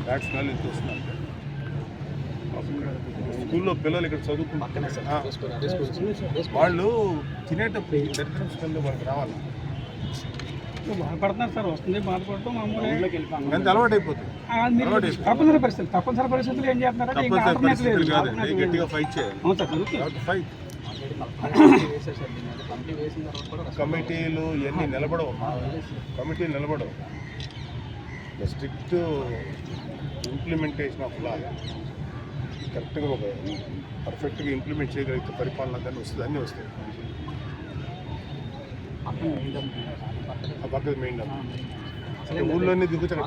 Bad smell ఎంత వస్తుందంటే స్కూల్లో పిల్లలు ఇక్కడ చదువుకుంటున్నారు, వాళ్ళు తినేటప్పుడు దరిద్రం స్మెల్ వాళ్ళకి రావాలి. బాధపడుతున్నారు సార్, వస్తుంది బాధపడటం మామూలుగా ఎంత అలవాటు అయిపోతుంది. తప్పనిసరి పరిస్థితులు ఏం చేస్తున్నారంటే గట్టిగా ఫైట్ చేయాలి. ఫైట్ కమిటీలు ఇవన్నీ నిలబడవు, కమిటీలు నిలబడవు. స్ట్రిక్ట్ ఇంప్లిమెంటేషన్ ఆఫ్ లా కరెక్ట్గా ఒక పర్ఫెక్ట్గా ఇంప్లిమెంట్ చేయగలిగితే పరిపాలన దాన్ని వస్తుంది, అన్నీ వస్తాయి. ఆ పక్కన మెయిన్ ఊళ్ళోనే దిగుతాయి.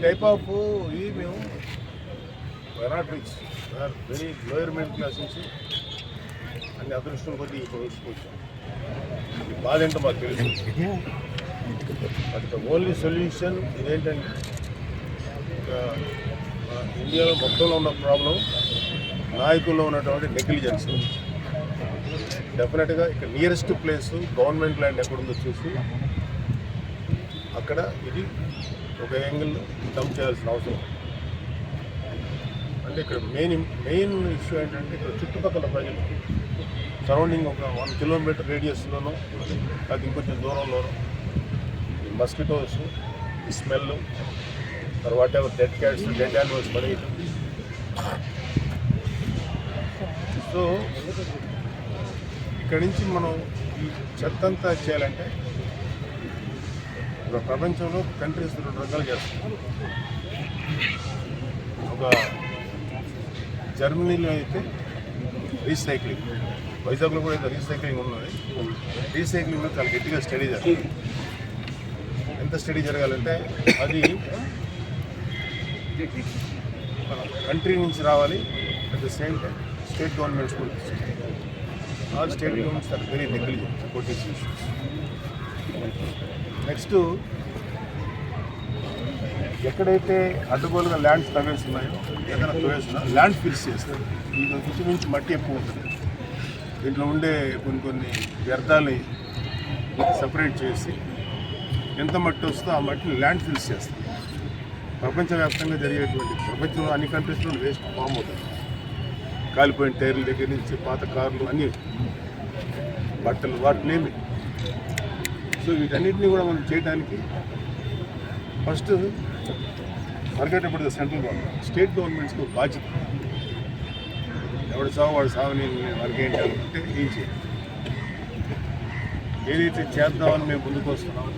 టైప్ ఆఫ్ ఇది మేము not rich, very lower middle class నుంచి అన్ని అదృష్టం కొద్ది వచ్చాం. బాధ ఏంటో మాకు తెలుసు. బట్ ఓన్లీ సొల్యూషన్ ఇదేంటంటే ఇండియాలో మొత్తంలో ఉన్న ప్రాబ్లం నాయకుల్లో ఉన్నటువంటి నెగ్లిజెన్స్. డెఫినెట్గా ఇక్కడ నియరెస్ట్ ప్లేస్ గవర్నమెంట్ ల్యాండ్ ఎక్కడుందో చూసి అక్కడ ఇది ఒక యాంగిల్ డంప్ చేయాల్సిన అవసరం. అంటే ఇక్కడ మెయిన్ ఇష్యూ ఏంటంటే ఇక్కడ చుట్టుపక్కల ప్రజలు సరౌండింగ్ ఒక 1 కిలోమీటర్ రేడియస్లోనో అది ఇంకొంచెం దూరంలోనో ఈ మస్కిటోస్, ఈ స్మెల్, తర్వాత ever dead cats, dead animals పడేయటం. సో ఇక్కడి నుంచి మనం ఈ చెత్త అంతా చేయాలంటే ఒక ప్రపంచంలో కంట్రీస్ 2 రకాలు చేస్తాం. ఒక జర్మనీలో అయితే రీసైక్లింగ్, వైజాగ్లో కూడా అయితే రీసైక్లింగ్ ఉన్నది. రీసైక్లింగ్లో చాలా గట్టిగా స్టడీ జరగాలి. ఎంత స్టడీ జరగాలంటే అది కంట్రీ నుంచి రావాలి, at the same time state governments కూడా తీసుకుంటాయి. All state governments are very negligent about this issues. Next ఎక్కడైతే అడ్డగోలుగా ల్యాండ్స్ తవ్వేస్తున్నాయో, ఏదైనా తవ్వేస్తున్నా ల్యాండ్ ఫిల్స్ చేస్తారు. దీంట్లో ఇంచుమించు మట్టి ఎక్కువ ఉంటుంది. దీంట్లో ఉండే కొన్ని వ్యర్థాలని సపరేట్ చేసి ఎంత మట్టి వస్తుందో ఆ మట్టిని ల్యాండ్ ఫిల్స్ చేస్తారు. ప్రపంచవ్యాప్తంగా జరిగేటువంటి ప్రపంచంలో అన్ని కంట్రీస్లో వేస్ట్ ఫామ్ అవుతుంది. కాలిపోయిన టైర్ల దగ్గర నుంచి పాత కార్లు, అన్నీ బట్టలు, వాటినేమి. సో వీటన్నిటిని కూడా మనం చేయడానికి ఫస్ట్ పరిగెట్టబడి సెంట్రల్ గవర్నమెంట్, స్టేట్ గవర్నమెంట్స్కి ఒక బాధ్యత. ఎవడు సావు వాడు సావుని మనకేంటి అంటే ఏం చేయాలి, ఏదైతే చేద్దామని మేము ముందుకు వస్తున్నామో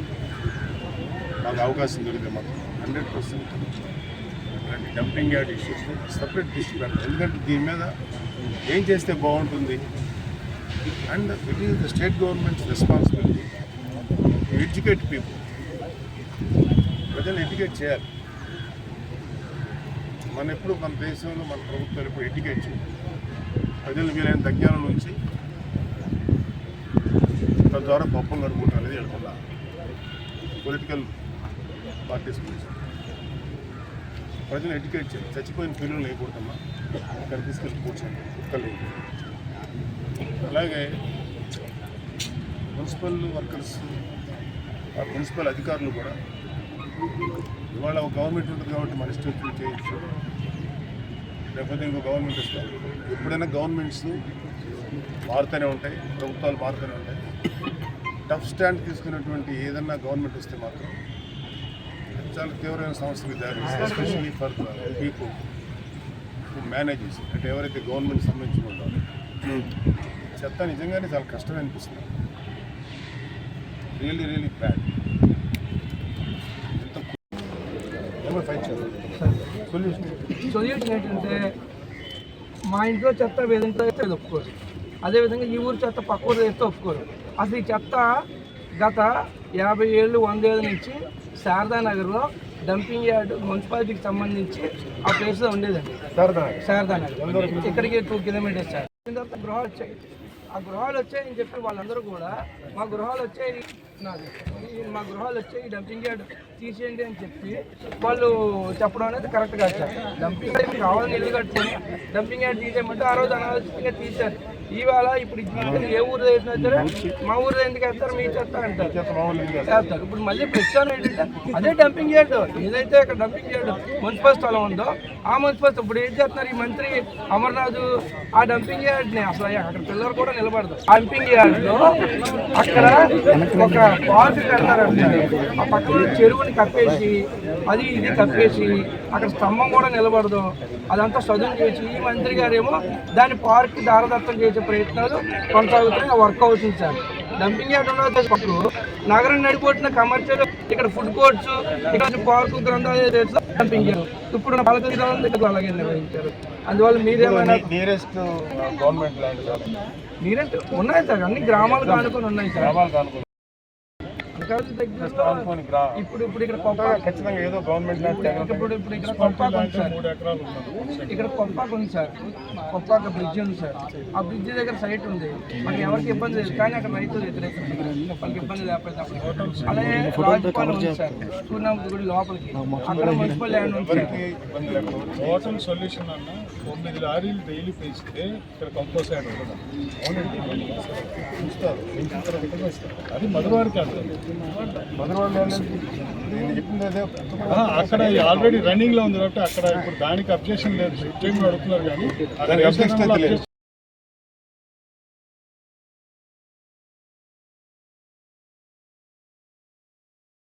మాకు అవకాశం దొరికితే మాకు 100% ఇలాంటి dumping yard issues separate district పెడతాం. ఎందుకంటే దీని మీద ఏం చేస్తే బాగుంటుంది. And it is the state governments responsibility to educate people. ప్రజలు ఎడ్యుకేట్ చేయాలి. మన దేశంలో మన ప్రభుత్వాలు ఎప్పుడు ఎడ్యుకేట్ చేయాలి. ప్రజలు వీలైన అజ్ఞానం నుంచి తద్వారా పప్పులు నడుపుకుంటారు అనేది వెళ్తున్నా పొలిటికల్ పార్టీస్ గురించి. ప్రజలు ఎడ్యుకేట్ చేయాలి. చచ్చిపోయిన పిల్లలు లేకూడదమ్మా, ఇక్కడ తీసుకెళ్ళి కూర్చోండి, కుక్కలు. అలాగే మున్సిపల్ వర్కర్స్, మున్సిపల్ అధికారులు కూడా ఇవాళ ఒక గవర్నమెంట్ ఉంటుంది కాబట్టి మన ఇష్టం చేయొచ్చు, లేకపోతే ఇంకో గవర్నమెంట్ ఇస్తాం. ఎప్పుడైనా గవర్నమెంట్స్ మారుతూనే ఉంటాయి, ప్రభుత్వాలు మారుతూనే ఉంటాయి. టఫ్ స్టాండ్ తీసుకున్నటువంటి ఏదన్నా గవర్నమెంట్ వస్తే మాత్రం చాలా తీవ్రమైన సమస్యలు దారి, especially for people who manages. అంటే ఎవరైతే గవర్నమెంట్ సంబంధించిన ఉంటారో చెత్త నిజంగానే చాలా కష్టమే అనిపిస్తుంది. Really bad. సొల్యూషన్ ఏంటంటే మా ఇంట్లో చెత్త వేదంతో ఒప్పుకోరు, అదేవిధంగా ఈ ఊరు చెత్త పక్క ఊరు వేస్తే ఒప్పుకోరు. అసలు ఈ చెత్త గత 50 ఏళ్ళు 100 ఏళ్ళ నుంచి శారదానగర్లో డంపింగ్ యార్డ్ మున్సిపాలిటీకి సంబంధించి ఆ ప్లేస్లో ఉండేదండి. శారదానగర్ ఇక్కడికి 2 కిలోమీటర్స్ సార్. తర్వాత గృహాలు వచ్చాయి. ఆ గృహాలు వచ్చాయని చెప్పి వాళ్ళందరూ కూడా మా గృహాలు వచ్చాయి, మా గృహాలు వచ్చాయి, డంపింగ్ యార్డ్ తీసేయండి అని చెప్పి వాళ్ళు చెప్పడం అనేది కరెక్ట్ కాదు సార్. డంపింగ్ యార్డ్ కావాలని ఇల్లు కట్టుకొని డంపింగ్ యార్డ్ తీసేయమంటే ఆ రోజు అనాలోచితంగా తీశారు. ఈవేళ ఇప్పుడు ఏ ఊరు వేసినా సరే మా ఊరు ఎందుకు వేస్తారు, మీ చెత్త అంటారు, చేస్తారు. ఇప్పుడు మళ్ళీ ప్రశ్న ఏంటంటే అదే డంపింగ్ యార్డ్, ఏదైతే ఇక్కడ డంపింగ్ యార్డ్ మున్సిపల్ స్థలం ఉందో ఆ మున్సిపల్ ఇప్పుడు ఏం చేస్తున్నారు ఈ మంత్రి అమర్నాథ్, ఆ డంపింగ్ యార్డ్ని అసలు అక్కడ పిల్లలు కూడా నిలబడదు. డంపింగ్ యార్డ్లో అక్కడ ఒక పార్క్ కడతారంట, ఆ పక్కన చెరువుని కప్పేసి అది ఇది కప్పేసి అక్కడ స్తంభం కూడా నిలబడదు, అదంతా చదువు చేసి ఈ మంత్రి గారేమో దాని పార్క్ దారదత్తం చేసే ప్రయత్నాలు కొనసాగుతున్నాయి. వర్క్ అవుతుంది సార్. డంపింగ్ యార్డ్ ఉన్న పక్కన నగరం నడిపోతున్న కమర్షియల్, ఇక్కడ ఫుడ్ కోర్ట్స్, ఇక్కడ పార్కు గ్రంథాలయ డంపింగ్ యార్డ్ ఇప్పుడు పాలక అలాగే నిర్వహించారు. అందువల్ల మీరేమైనా నియరెస్ట్ గవర్నమెంట్ ల్యాండ్ నీరెంట్ ఉన్నాయి సార్, అన్ని గ్రామాలకు ఆనుకొని ఉన్నాయి సార్. ఇప్పుడు ఇక్కడ ఖచ్చితంగా ఏదో గవర్నమెంట్ ఇప్పుడు ఇక్కడ కొప్పాకు ఉంది సార్, ఇక్కడ కొప్పాకు ఉంది సార్, కొప్పాక బ్రిడ్జ్ ఉంది సార్. ఆ బ్రిడ్జ్ దగ్గర సైట్ ఉంది, మాకు ఎవరికి ఇబ్బంది లేదు, కానీ అక్కడ రైతులు వ్యతిరేకం, వాళ్ళకి ఇబ్బంది లేకపోతే. అలాగే రాజపాలెం ఉంది సార్, సూర్యనామతి గుడి లోపలికి, అక్కడ మున్సిపల్ ల్యాండ్ ఉంది సార్. టోటల్ సొల్యూషన్ అన్న 9 లారీలు డైలీ పేస్తే ఇక్కడ కంపోజ్ యాడ్ అది మధువారికి అక్కడ ఆల్రెడీ రన్నింగ్ లో ఉంది కాబట్టి అక్కడ ఇప్పుడు దానికి అబ్జెక్షన్ లేదు, అడుగుతున్నారు కానీ